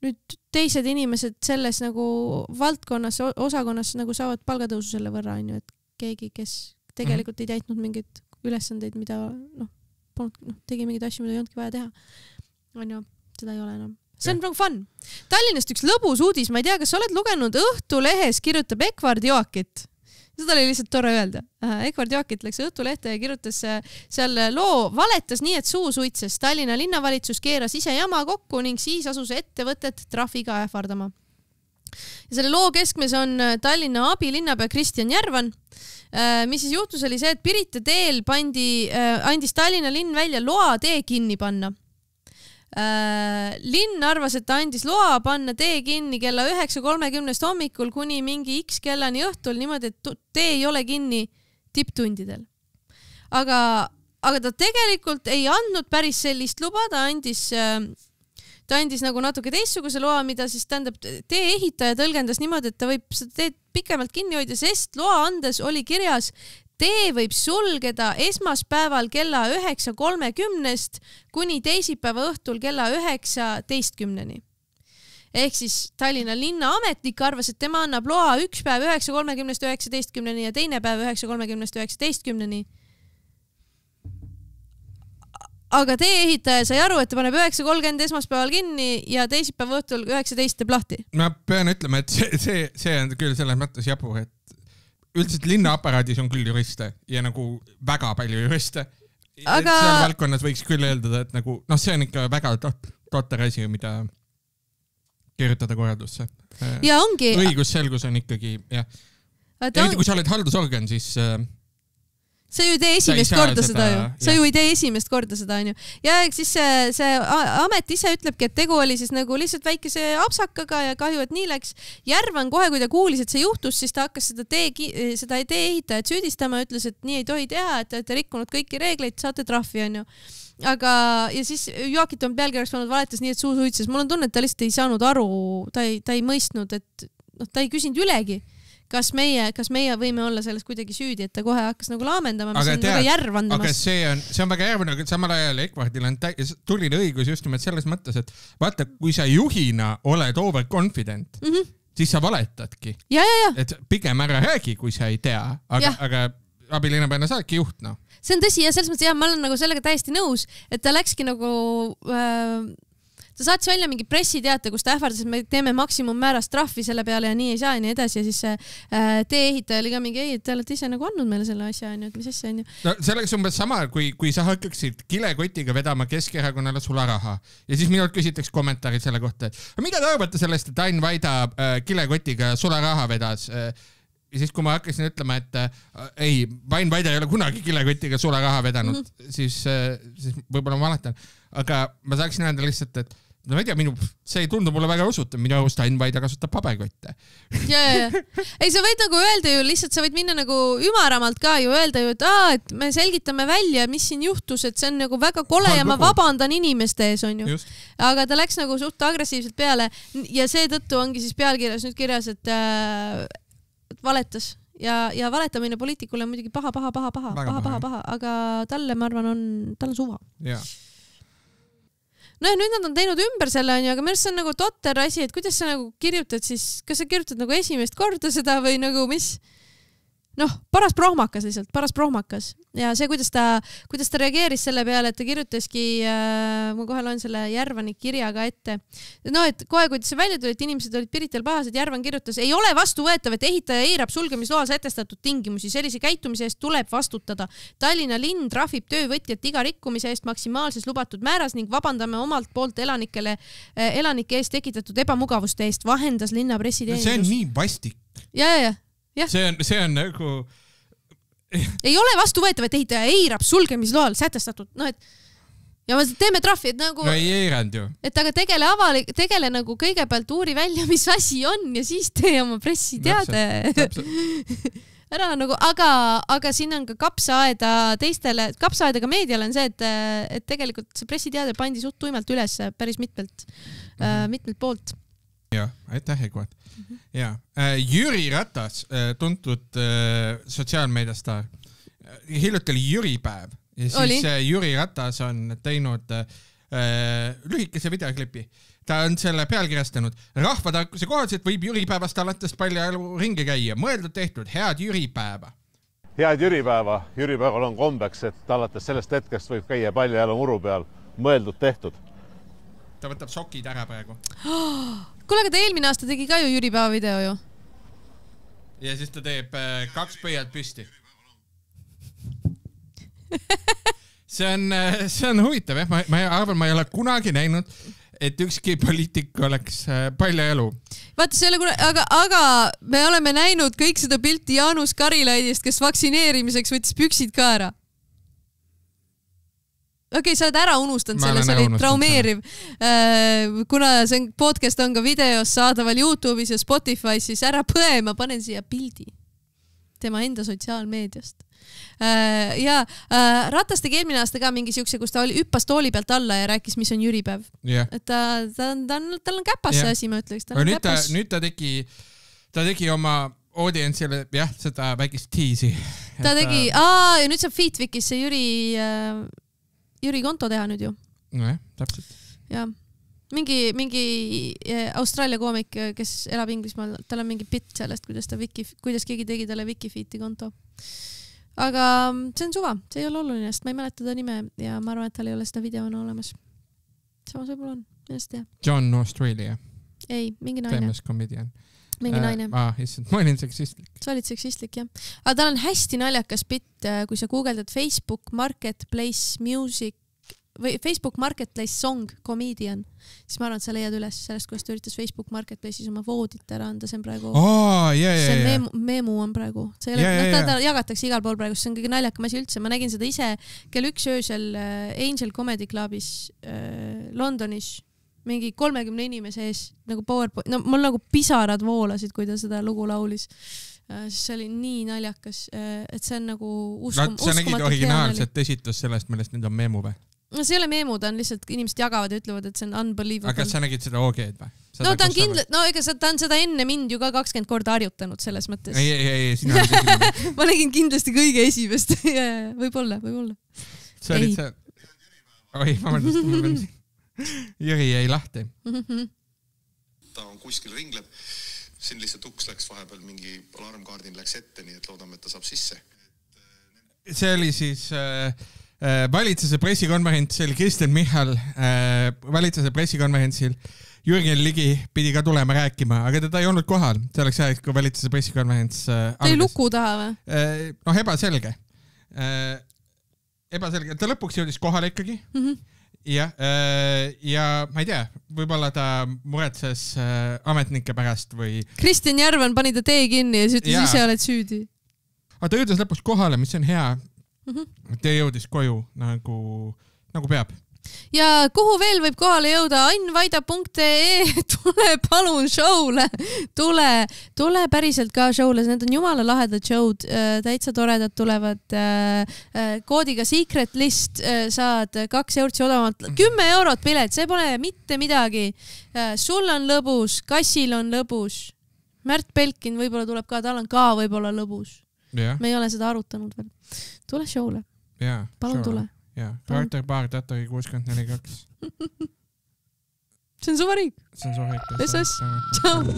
nüüd teised inimesed selles nagu valdkonnas, osakonnas nagu saavad palgatõusu selle võrra, on ju, et keegi, kes tegelikult ei täitnud mingeid ülesandeid, mida tegi mingeid asju, mida ei olnudki vaja teha. On ju, seda ei ole enam. See on fun. Tallinnast üks lõbus uudis, ma ei tea, kas sa oled lugenud Õhtulehes kirjutab Ekvard Joakit. Seda oli lihtsalt tore öelda. Ekvard Joakit läks Õhtulehte ja kirjutas seal loo valetas nii, et suu suitses. Tallinna linnavalitsus keeras ise jama kokku ning siis asus ettevõtet trahviga ähvardama. Ja selle loo keskmes on Tallinna abilinnapea Kristjan Järvan. Mis siis juhtus oli see, et Pirita teel andis Tallinna linn välja loa tee kinni panna. Linn arvas, et ta andis loa panna tee kinni kella 9:30 hommikul kuni mingi X kellani õhtul niimoodi, et tee ei ole kinni tipptundidel. Aga ta tegelikult ei andnud päris sellist luba, ta andis nagu natuke teistsuguse loa, mida siis tähendab tee ehitaja tõlgendas niimoodi, et ta võib seda teed pikemalt kinni hoida, sest loa andes oli kirjas tee võib sulgeda esmaspäeval kella 9:30 kuni teisipäeva õhtul kella 9:10. Ehk siis Tallinna linna ametnik arvas, et tema annab loa üks päev 9:30 9:10 ja teine päev 9:30 9:10. Aga tee ehitaja sai aru, et ta paneb 9:30 esmaspäeval kinni ja teisipäeva õhtul 9:10 teeb lahti. Ma pean ütlema, et see on küll selles mõttes jabur, et üldiselt linnaaparaadis on küll juriste ja nagu väga palju juriste. Aga seal valdkonnas võiks küll eeldada, et nagu, see on ikka väga totter asi, mida kirjutada korraldusse. Ja ongi. Õigusselgus on ikkagi, jah. Eriti kui sa oled haldusorgan, siis sa ju ei tee esimest korda seda ju. Sa ju ei tee esimest korda seda, on ju. Ja siis see amet ise ütlebki, et tegu oli siis nagu lihtsalt väikese apsakaga ja kahju, et nii läks. Järvan kohe, kui ta kuulis, et see juhtus, siis ta hakkas seda tee ehitajat süüdistama ja ütles, et nii ei tohi teha, et te rikkunud kõiki reegleid, saate trahvi, on ju. Aga, ja siis Joakit on pealkirjaks pannud valetas nii, et suu suitses. Mul on tunne, et ta lihtsalt ei saanud aru, ta ei mõistnud, et ta ei küsinud ülegi. Kas meie võime olla selles kuidagi süüdi, et ta kohe hakkas nagu laamendama, mis on väga järvandamas. Aga see on väga järvanda, aga samal ajal Ekvardil on tuline õigus just nimelt selles mõttes, et vaata, kui sa juhina oled overconfident, siis sa valetadki. Ja. Et pigem ära räägi, kui sa ei tea, aga abilinnapeana saadki juht, no. See on tõsi ja selles mõttes, ma olen nagu sellega täiesti nõus, et ta läkski nagu... Ta saatis välja mingi pressiteate, kus ta ähvardas, et me teeme maksimummäärast trahvi selle peale ja nii ei saa ja nii edasi ja siis tee ehitaja oli ka mingi, ei, et te olete ise nagu andnud meile selle asja, et mis asja on ju. No selleks umbes sama, kui sa hakkaksid kilekotiga vedama Keskerakonnale sularaha ja siis minult küsitakse kommentaari selle kohta, et mida te arvate sellest, et Ain Vaida kilekotiga sularaha vedas? Ja siis, kui ma hakkasin ütlema, et ei, Ain Vaida ei ole kunagi kilekotiga sularaha vedanud, siis võib-olla ma valetan. Aga ma saaksin öelda lihtsalt, et no ma ei tea, see ei tundu mulle väga usutav, minu arust Ain Vaida kasutab paberkotte. Ja. Ei, sa võid nagu öelda ju, lihtsalt sa võid minna nagu ümaramalt ka ju öelda ju, et me selgitame välja, mis siin juhtus, et see on nagu väga kole ja ma vabandan inimeste ees, on ju. Just. Aga ta läks nagu suht agressiivselt peale ja seetõttu ongi siis pealkirjas nüüd kirjas, et valetas. Ja valetamine poliitikule on muidugi paha, aga talle, ma arvan, tal on suva. Jaa. No ja nüüd nad on teinud ümber selle, aga minu arust see on nagu totter asi, et kuidas sa nagu kirjutad siis, kas sa kirjutad nagu esimest korda seda või nagu mis? Paras prohmakas lihtsalt, paras prohmakas. Ja see, kuidas ta reageeris selle peale, et ta kirjutaski, ma kohe loen selle Järvani kirjaga ette. Et kohe, kui see välja tuli, et inimesed olid Pirital pahas, et Järvan kirjutas, ei ole vastuvõetav, et ehitaja eirab sulgemisloal sätestatud tingimusi. Sellise käitumise eest tuleb vastutada. Tallinna linn trahvib töövõtjat iga rikkumise eest maksimaalses lubatud määras ning vabandame omalt poolt elanike eest tekitatud ebamugavuste eest, vahendas linna pressiteenindus. See on nii vastik. Ja. see on nagu ei ole vastuvõetav, et ehitaja eirab sulgemisloal sätestatud, no et ja me teeme trahvi, et nagu no ei eirand ju. Et aga tegele nagu kõigepealt uuri välja, mis asi on ja siis tee oma pressiteade. Ära nagu, aga siin on ka kapsaaedaga meediale on see, et tegelikult see pressiteade pandi suht tuimalt üles päris mitmelt poolt. Ja, aitäh, Egvad. Ja, Jüri Ratas, tuntud sotsiaalmeediastaar. Hiljuti oli Jüripäev ja siis Jüri Ratas on teinud lühikese videoklipi. Ta on selle pealkirjastanud. Rahvatarkuse kohaselt võib Jüripäevast alates paljaelu ringi käia. Mõeldud tehtud, head Jüripäeva. Head Jüripäeva. Jüripäeval on kombeks, et alates sellest hetkest võib käia paljaelu muru peal. Mõeldud tehtud. Ta võtab sokid ära praegu. Kuule, aga ta eelmine aasta tegi ka ju Jüripäeva video ju. Ja siis ta teeb 2 pöiad püsti. See on huvitav, jah. Ma arvan, ma ei ole kunagi näinud, et ükski poliitik oleks paljaelu. Vaata, see ei ole aga me oleme näinud kõik seda pilti Jaanus Karilaidist, kes vaktsineerimiseks võttis püksid ka ära. Okei, sa oled ära unustanud selle, see oli traumeeriv. Kuna see podcast on ka videos saadaval YouTube'is ja Spotify's, siis ära põe, ma panen siia pildi tema enda sotsiaalmeediast. Ratas tegi eelmine aasta ka mingi siukse, kus ta hüppas tooli pealt alla ja rääkis, mis on Jüripäev. Et tal on käpas see asi, ma ütleks. Nüüd ta tegi oma audientsile seda väikest tiisi. Ta tegi, ja nüüd saab Feedvikisse Jüri konto teha nüüd ju. Nojah, täpselt. Ja mingi Austraalia koomik, kes elab Inglismaal, tal on mingi bitt sellest, kuidas keegi tegi talle Wikifeeti konto. Aga see on suva, see ei ole oluline, sest ma ei mäleta ta nime ja ma arvan, et tal ei ole seda videona olemas. Samas võib-olla on, millest tea. John Australia. Ei, mingi naine. Famous comedian. Mingi naine. Ma olin seksistlik. Sa olid seksistlik, jah. Aga tal on hästi naljakas bitt, kui sa googeldad Facebook Marketplace Music või Facebook Marketplace Song Comedian, siis ma arvan, et sa leiad üles sellest, kuidas ta üritas Facebook Marketplace'is oma voodit ära anda, see on praegu see meemu on praegu. Ta jagatakse igal pool praegu, see on kõige naljakam asi üldse. Ma nägin seda ise kell 1 öösel Angel Comedy Clubis Londonis mingi 30 inimese ees nagu PowerPoint. No mul nagu pisarad voolasid, kui ta seda lugu laulis. Siis see oli nii naljakas, et see on nagu uskumatu. Sa nägid originaalset esitus sellest, millest nüüd on meemu või? No see ei ole meemu, ta on lihtsalt, inimesed jagavad ja ütlevad, et see on unbelievable. Aga kas sa nägid seda OG-d või? No ta on kindlasti, ta on seda enne mind ju ka 20 korda harjutanud selles mõttes. Ei, sina olid esimene. Ma nägin kindlasti kõige esimest. Võib-olla. See olid see... Oi, vabandust. Jüri jäi lahti. Ta on kuskil ringleb. Siin lihtsalt uks läks vahepeal, mingi alarmkaardin läks ette, nii et loodame, et ta saab sisse. See oli siis... valitsuse pressikonverentsil Kristen Michal valitsuse pressikonverentsil Jürgen Ligi pidi ka tulema rääkima, aga teda ei olnud kohal. See oleks ajaks, kui valitsuse pressikonverents Tõi luku taha või? Ebaselge. Ta lõpuks jõudis kohale ikkagi. Ja ma ei tea, võib-olla ta muretses ametnike pärast või... Kristjan Järvan pani ta tee kinni ja siis ütles, ise oled süüdi. Aga ta jõudis lõpuks kohale, mis on hea. Ta jõudis koju nagu peab. Ja kuhu veel võib kohale jõuda? Annvaida.ee, tule palun showle. Tule päriselt ka showle. Need on jumala lahedad showd. Täitsa toredad tulevad. Koodiga Secret List saad 2 eurot odavamalt. 10 eurot pilet, see pole mitte midagi. Sul on lõbus, Kassil on lõbus. Märt Belkin võib-olla tuleb ka, tal on ka võib-olla lõbus. Me ei ole seda arutanud veel. Tule showle. Palun tule. Carter Bar, Tatori 642. See on suvariik. See on suvariik. Tšau.